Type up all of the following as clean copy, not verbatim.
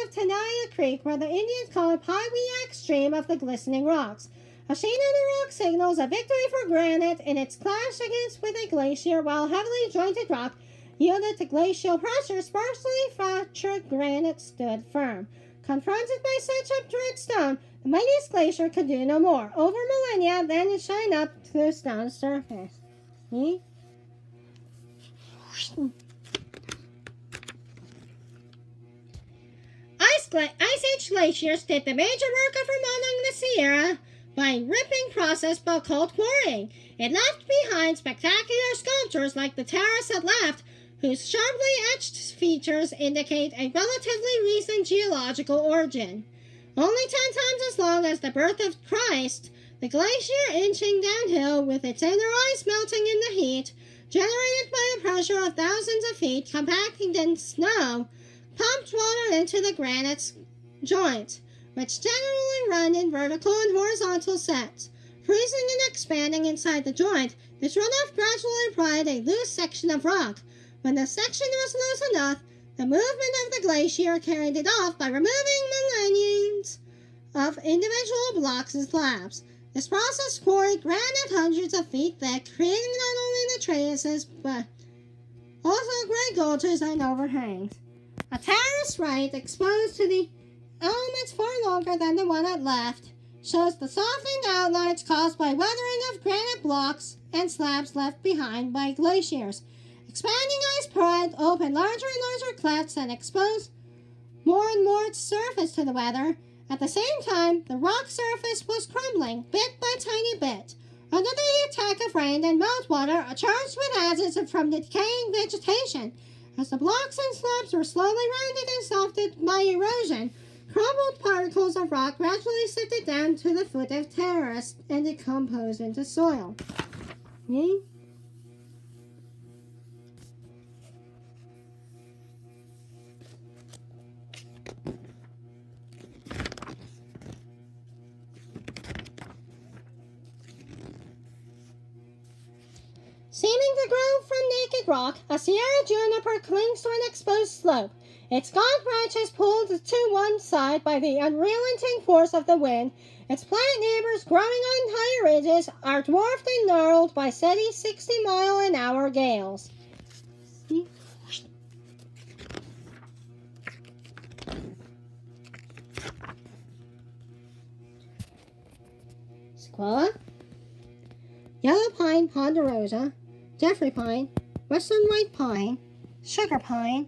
of Tenaya Creek, where the Indians call it Pyweak Stream of the Glistening Rocks. A sheen on the rock signals a victory for granite in its clash against with a glacier, while heavily jointed rock yielded to glacial pressure. Sparsely fractured granite stood firm. Confronted by such obdurate stone, the mightiest glacier could do no more. Over millennia, then it shined up to the stone's surface. See? Ice Age glaciers did the major work of remodeling the Sierra by ripping process but called quarrying. It left behind spectacular sculptures like the terrace it left, whose sharply etched features indicate a relatively recent geological origin. Only 10 times as long as the birth of Christ, the glacier inching downhill with its inner ice melting in the heat, generated by the pressure of thousands of feet compacting in snow, pumped water into the granite joints, which generally run in vertical and horizontal sets. Freezing and expanding inside the joint, this runoff gradually applied a loose section of rock. When the section was loose enough, the movement of the glacier carried it off by removing millenniums of individual blocks and slabs. This process quarried granite hundreds of feet thick, creating not only the terraces, but also great gulches and overhangs. A terrace right exposed to the elements far longer than the one it left shows the softened outlines caused by weathering of granite blocks and slabs left behind by glaciers. Expanding ice pried open larger and larger clefts and exposed more and more its surface to the weather. At the same time, the rock surface was crumbling bit by tiny bit under the attack of rain and meltwater charged with acids from the decaying vegetation. As the blocks and slabs were slowly rounded and softened by erosion, crumbled particles of rock gradually sifted down to the foot of terrace and decomposed into soil. Seeming to grow from naked rock, a Sierra juniper clings to an exposed slope. Its gaunt branches pulled to one side by the unrelenting force of the wind. Its plant neighbors growing on higher ridges are dwarfed and gnarled by steady 60-mile-an-hour gales. Sequoia, yellow pine ponderosa, Jeffrey pine, western white pine, sugar pine,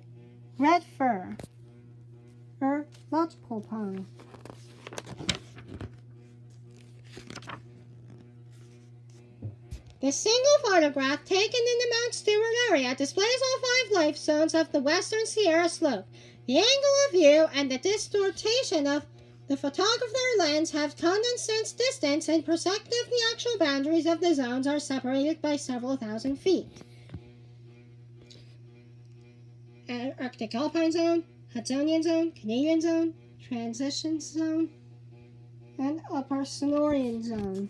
red fir, or lodgepole pine. This single photograph taken in the Mount Stewart area displays all 5 life zones of the western Sierra slope. The angle of view and the distortion of the photographer lens have condensed distance and perspective. The actual boundaries of the zones are separated by several thousand feet. Arctic Alpine Zone, Hudsonian Zone, Canadian Zone, Transition Zone, and Upper Silurian Zone.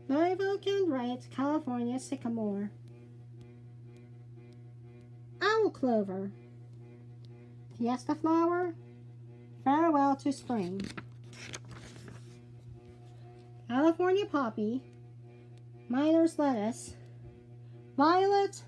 Live Oak and Wright, California Sycamore. Owl Clover. Fiesta Flower. Farewell to Spring. California Poppy. Miner's Lettuce. Violet